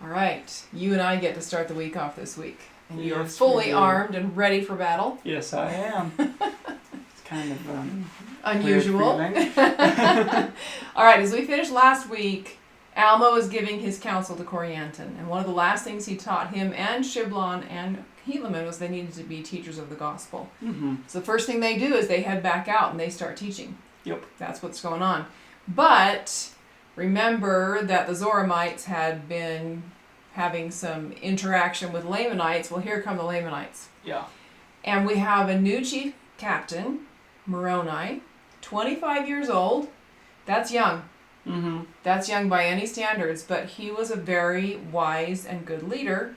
All right. You and I get to start the week off this week. And you're Yes, fully we do. armed and ready for battle. Yes, I am. It's kind of Unusual. weird feeling. All right, as we finished last week, Alma was giving his counsel to Corianton. And one of the last things he taught him and Shiblon and Helaman was they needed to be teachers of the gospel. Mm-hmm. So the first thing they do is they head back out and they start teaching. Yep. That's what's going on. But remember that the Zoramites had been having some interaction with Lamanites. Well, here come the Lamanites. Yeah. And we have a new chief captain, Moroni, 25 years old. That's young. Mm-hmm. That's young by any standards, but he was a very wise and good leader.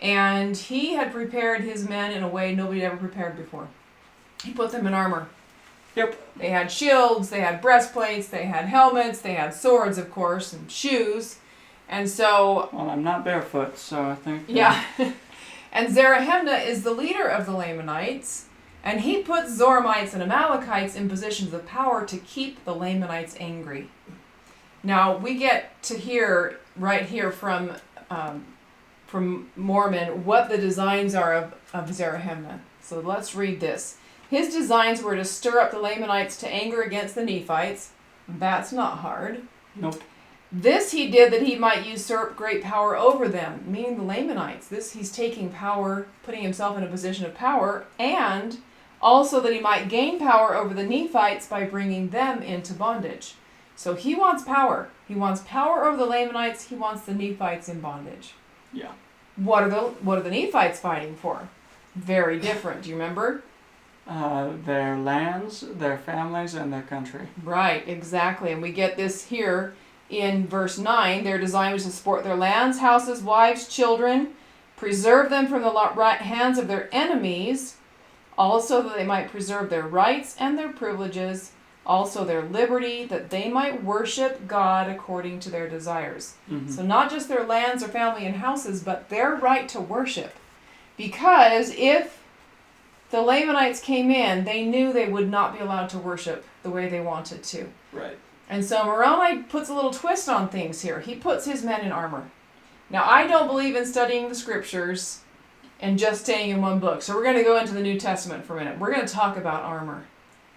And he had prepared his men in a way nobody had ever prepared before. He put them in armor. Yep. They had shields, they had breastplates, they had helmets, they had swords, of course, and shoes. And so... Well, I'm not barefoot, so I think... Yeah. And Zarahemnah is the leader of the Lamanites, and he puts Zoramites and Amalekites in positions of power to keep the Lamanites angry. Now, we get to hear right here from Mormon what the designs are of Zarahemnah. So let's read this. His designs were to stir up the Lamanites to anger against the Nephites. That's not hard. Nope. This he did that he might usurp great power over them, meaning the Lamanites. He's taking power, putting himself in a position of power, and also that he might gain power over the Nephites by bringing them into bondage. So he wants power. He wants power over the Lamanites. He wants the Nephites in bondage. Yeah. What are the Nephites fighting for? Very different. Do you remember? Their lands, their families, and their country. Right, exactly. And we get this here in verse 9. Their design was to support their lands, houses, wives, children, preserve them from the hands of their enemies, also that they might preserve their rights and their privileges, also their liberty, that they might worship God according to their desires. Mm-hmm. So not just their lands or family and houses, but their right to worship. Because if the Lamanites came in, they knew they would not be allowed to worship the way they wanted to. Right. And so Moroni puts a little twist on things here. He puts his men in armor. Now, I don't believe in studying the scriptures and just staying in one book. So we're going to go into the New Testament for a minute. We're going to talk about armor.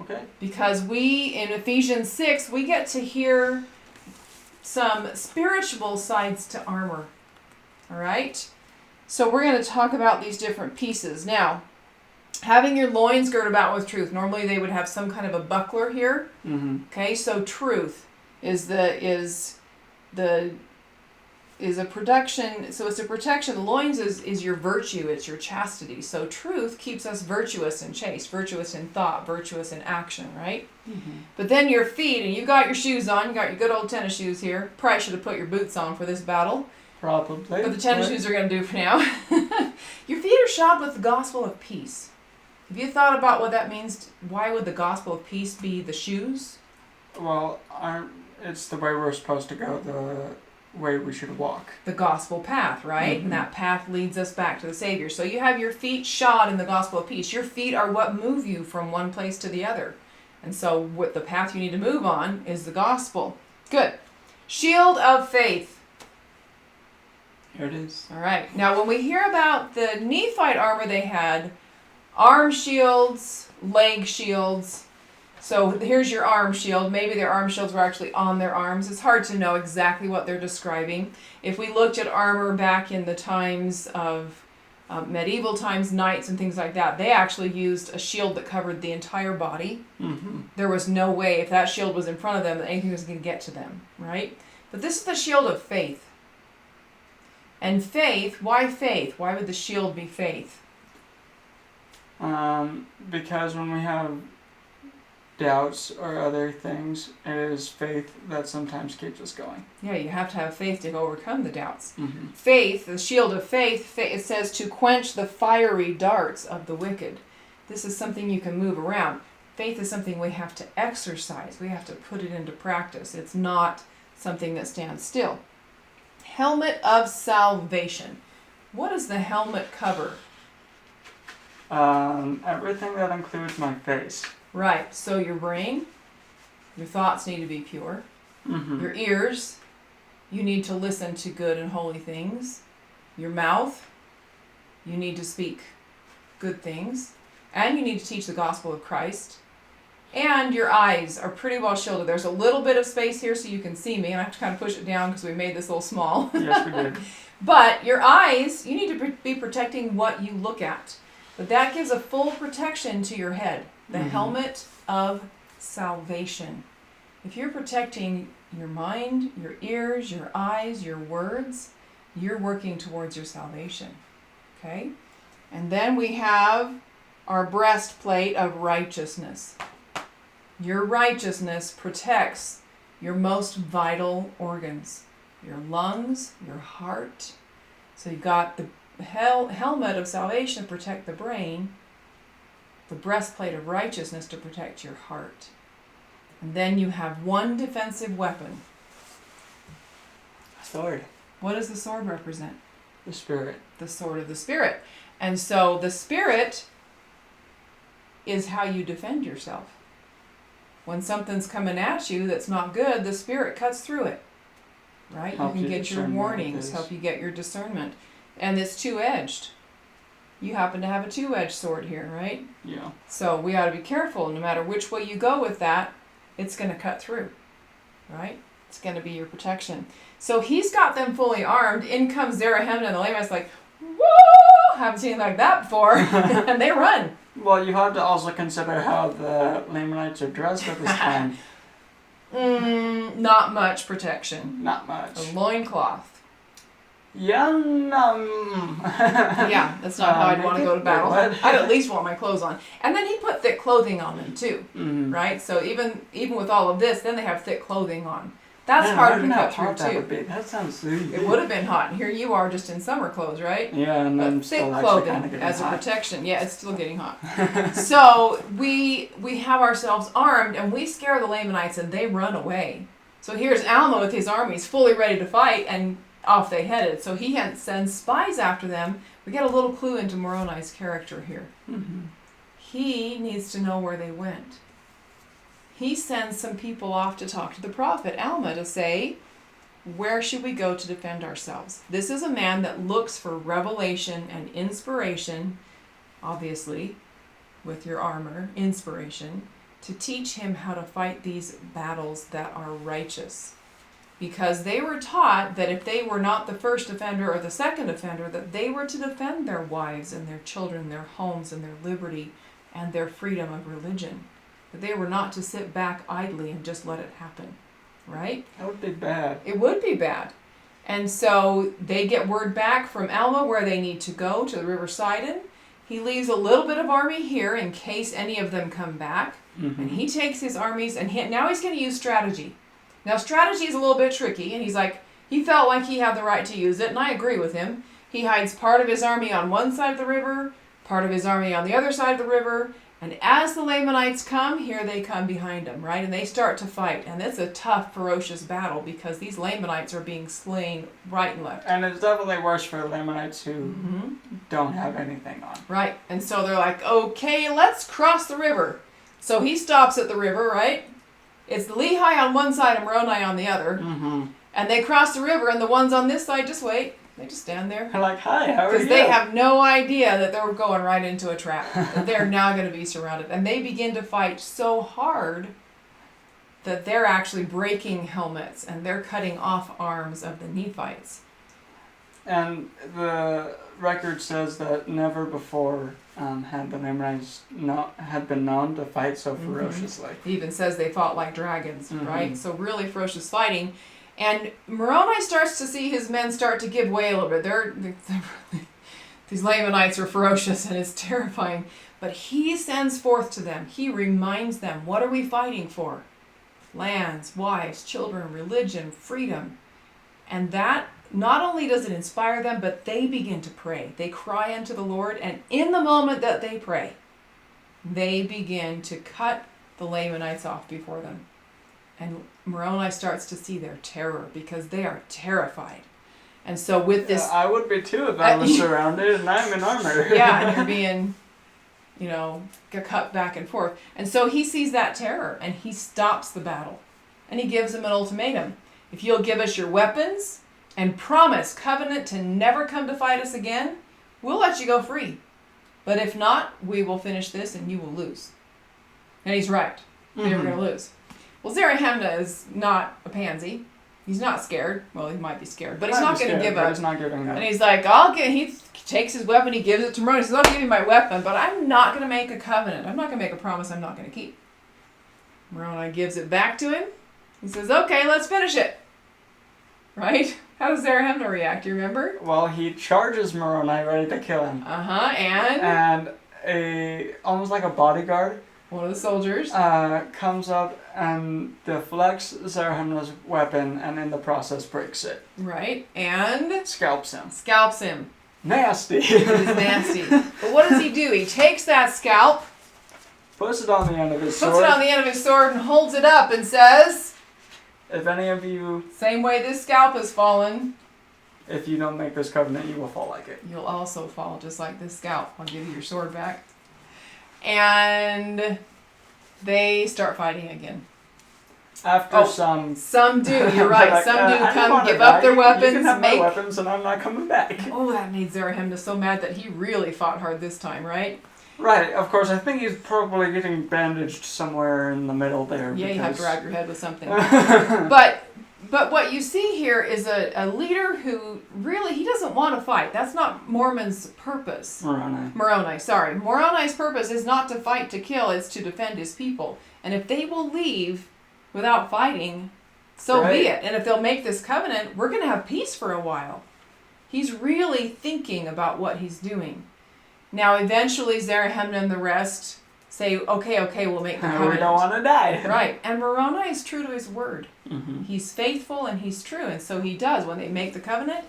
Okay. Because in Ephesians 6, we get to hear some spiritual sides to armor. All right? So we're going to talk about these different pieces. Now, having your loins girded about with truth. Normally they would have some kind of a buckler here. Mm-hmm. Okay, so truth is a protection. So it's a protection. The loins is your virtue. It's your chastity. So truth keeps us virtuous and chaste, virtuous in thought, virtuous in action, right? Mm-hmm. But then your feet, and you got your shoes on. You got your good old tennis shoes here. Probably should have put your boots on for this battle. Probably. But the tennis shoes are going to do for now. Your feet are shod with the gospel of peace. Have you thought about what that means? Why would the gospel of peace be the shoes? Well, it's the way we're supposed to go, the way we should walk. The gospel path, right? Mm-hmm. And that path leads us back to the Savior. So you have your feet shod in the gospel of peace. Your feet are what move you from one place to the other. And so what the path you need to move on is the gospel. Good. Shield of faith. Here it is. All right. Now, when we hear about the Nephite armor they had, arm shields, leg shields. So here's your arm shield. Maybe their arm shields were actually on their arms. It's hard to know exactly what they're describing. If we looked at armor back in the times of medieval times, knights and things like that, they actually used a shield that covered the entire body. Mm-hmm. There was no way, if that shield was in front of them, that anything was going to get to them, right? But this is the shield of faith. And faith, why faith? Why would the shield be faith? Because when we have doubts or other things, it is faith that sometimes keeps us going. Yeah, you have to have faith to overcome the doubts. Mm-hmm. Faith, the shield of faith, it says to quench the fiery darts of the wicked. This is something you can move around. Faith is something we have to exercise. We have to put it into practice. It's not something that stands still. Helmet of salvation. What does the helmet cover? Everything that includes my face. Right, so your brain, your thoughts need to be pure. Mm-hmm. Your ears, You need to listen to good and holy things. Your mouth, you need to speak good things. And you need to teach the gospel of Christ. And your eyes are pretty well shielded. There's a little bit of space here so you can see me. And I have to kind of push it down because we made this a little small. Yes, we did. But your eyes, you need to be protecting what you look at. But that gives a full protection to your head. The helmet of salvation. If you're protecting your mind, your ears, your eyes, your words, you're working towards your salvation. Okay? And then we have our breastplate of righteousness. Your righteousness protects your most vital organs. Your lungs, your heart. So you've got the helmet of salvation to protect the brain, the breastplate of righteousness to protect your heart. And then you have one defensive weapon. Sword. What does the sword represent? The Spirit. The sword of the Spirit. And so the Spirit is how you defend yourself. When something's coming at you that's not good, the Spirit cuts through it. Right? Help you can you get your discern what it warnings, is. help you get your discernment. And it's two-edged. You happen to have a two-edged sword here, right? Yeah. So we ought to be careful. No matter which way you go with that, it's going to cut through. Right? It's going to be your protection. So he's got them fully armed. In comes Zarahemnah and the Lamanites like, whoa! Haven't seen anything like that before. And they run. Well, you have to also consider how the Lamanites are dressed at this time. Not much protection. Not much. A loincloth. Yeah, Yeah, that's not how I'd want to go to battle. Wait, what? I'd at least want my clothes on. And then he put thick clothing on them too, Mm. right? So even with all of this, then they have thick clothing on. That's Man, hard imagine to how cut through hot that too. would be. That sounds sweet. It would have been hot, and here you are just in summer clothes, right? Yeah, and then But thick still actually clothing kind of getting as a hot. protection. Yeah, it's still getting hot. So we have ourselves armed, and we scare the Lamanites, and they run away. So here's Alma with his armies fully ready to fight, and off they headed. So he sends spies after them. We get a little clue into Moroni's character here. Mhm. He needs to know where they went. He sends some people off to talk to the prophet Alma to say, where should we go to defend ourselves? This is a man that looks for revelation and inspiration, obviously, with your armor, inspiration, to teach him how to fight these battles that are righteous. Because they were taught that if they were not the first offender or the second offender, that they were to defend their wives and their children, their homes and their liberty and their freedom of religion. That they were not to sit back idly and just let it happen, right? That would be bad. It would be bad. And so they get word back from Alma where they need to go, to the River Sidon. He leaves a little bit of army here in case any of them come back. Mhm. And he takes his armies, and now he's going to use strategy. Now, strategy is a little bit tricky, and he's like, he felt like he had the right to use it, and I agree with him. He hides part of his army on one side of the river, part of his army on the other side of the river, and as the Lamanites come, here they come behind him, right? And they start to fight, and it's a tough, ferocious battle because these Lamanites are being slain right and left. And it's definitely worse for Lamanites who Mm-hmm. don't have anything on. Right, and so they're like, okay, let's cross the river. So he stops at the river, right? It's Lehi on one side and Moroni on the other. Mm-hmm. And they cross the river, and the ones on this side just wait. They just stand there. They're like, hi, how are you? Because they have no idea that they're going right into a trap. That they're now going to be surrounded. And they begin to fight so hard that they're actually breaking helmets and they're cutting off arms of the Nephites. And the record says that never before had the Lamanites had been known to fight so ferociously. It even says they fought like dragons, Mhm. right? So really ferocious fighting. And Moroni starts to see his men start to give way a little bit. These Lamanites are ferocious and it's terrifying. But he sends forth to them. He reminds them, what are we fighting for? Lands, wives, children, religion, freedom. And that, not only does it inspire them, but they begin to pray. They cry unto the Lord, and in the moment that they pray, they begin to cut the Lamanites off before them. And Moroni starts to see their terror because they are terrified. And so with this... I would be too if I was surrounded and I'm in armor. yeah, and you're being, cut back and forth. And so he sees that terror and he stops the battle. And he gives them an ultimatum. if you'll give us your weapons and promise covenant to never come to fight us again, we'll let you go free. But if not, we will finish this and you will lose. And he's right. They were going to lose. Well, Zarahemnah is not a pansy. He's not scared. Well, he might be scared, but he's not going to give up. He's not giving up. And he's like, he takes his weapon, he gives it to Moroni. He says, I'll give you my weapon, but I'm not going to make a covenant. I'm not going to make a promise I'm not going to keep. Moroni gives it back to him. He says, okay, let's finish it. Right? How does Zarahemnah react? Do you remember? Well, he charges Moroni ready to kill him. And Almost like a bodyguard, one of the soldiers comes up and deflects Zarahemnah's weapon and in the process breaks it. Right, and Scalps him. It Nasty. is nasty. But what does he do? He takes that scalp, Puts it on the end of his sword. puts it on the end of his sword and holds it up and says, If any of you, same way this scalp has fallen, if you don't make this covenant, you will fall like it. you'll also fall just like this scalp. I'll give you your sword back. And they start fighting again. After Some do, you're right. like, Some do I don't come, wanna give up die. their weapons, You can have my weapons and I'm not coming back. Oh, that made Zarahemnah so mad that he really fought hard this time, right? Right, of course. I think he's probably getting bandaged somewhere in the middle there. Yeah, you have to wrap your head with something. But But what you see here is a leader who really, he doesn't want to fight. That's not Mormon's purpose. Moroni's purpose is not to fight to kill, it's to defend his people. And if they will leave without fighting, so be it. And if they'll make this covenant, we're going to have peace for a while. He's really thinking about what he's doing. Now, eventually, Zarahemnah and the rest say, okay, we'll make the covenant. We don't want to die. Right. And Moroni is true to his word. Mm-hmm. He's faithful and he's true. And so he does. When they make the covenant,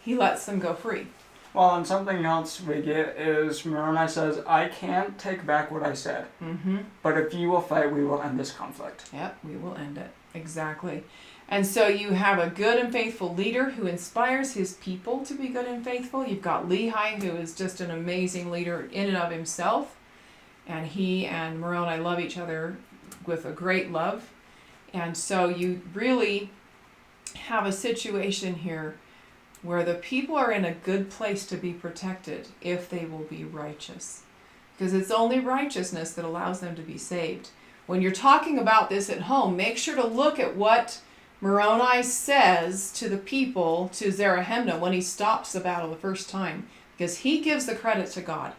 he lets them go free. Well, and something else we get is Moroni says, I can't take back what I said. Mm-hmm. But if you will fight, we will end this conflict. Yep, we will end it. Exactly. And so you have a good and faithful leader who inspires his people to be good and faithful. You've got Lehi, who is just an amazing leader in and of himself. And he and Moroni love each other with a great love. And so you really have a situation here where the people are in a good place to be protected if they will be righteous. Because it's only righteousness that allows them to be saved. When you're talking about this at home, make sure to look at what Moroni says to the people, to Zarahemnah, when he stops the battle the first time. Because he gives the credit to God.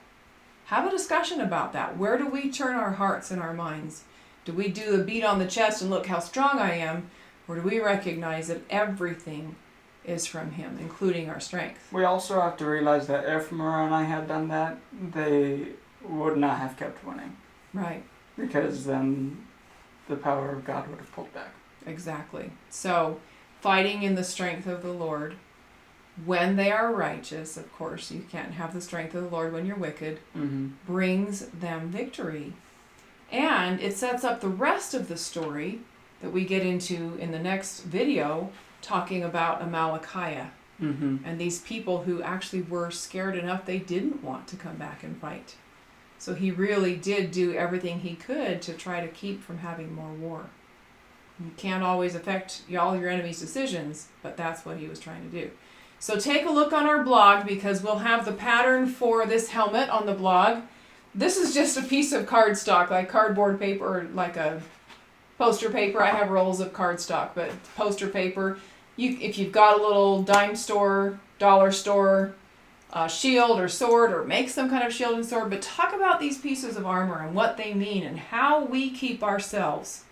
Have a discussion about that. Where do we turn our hearts and our minds? Do we do the beat on the chest and look how strong I am? Or do we recognize that everything is from him, including our strength? We also have to realize that if Moroni had done that, they would not have kept winning. Right. Because then the power of God would have pulled back. Exactly. So, fighting in the strength of the Lord, when they are righteous, of course, you can't have the strength of the Lord when you're wicked, brings them victory. And it sets up the rest of the story that we get into in the next video, talking about Amalickiah and these people who actually were scared enough they didn't want to come back and fight. So he really did do everything he could to try to keep from having more war. You can't always affect all your enemy's decisions, but that's what he was trying to do. So take a look on our blog, because we'll have the pattern for this helmet on the blog. This is just a piece of cardstock, like cardboard paper, or like a poster paper. I have rolls of cardstock, but poster paper. If you've got a little dime store, dollar store, shield or sword, or make some kind of shield and sword, but talk about these pieces of armor and what they mean and how we keep ourselves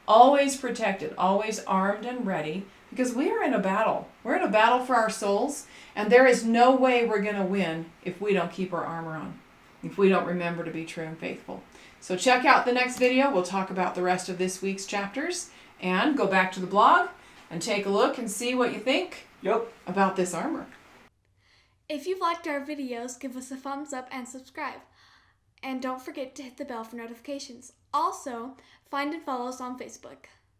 always protected, always armed and ready, because we are in a battle. We're in a battle for our souls, and there is no way we're going to win if we don't keep our armor on, if we don't remember to be true and faithful. So check out the next video. We'll talk about the rest of this week's chapters, and go back to the blog and take a look and see what you think about this armor. If you've liked our videos, give us a thumbs up and subscribe. And don't forget to hit the bell for notifications. Also, find and follow us on Facebook.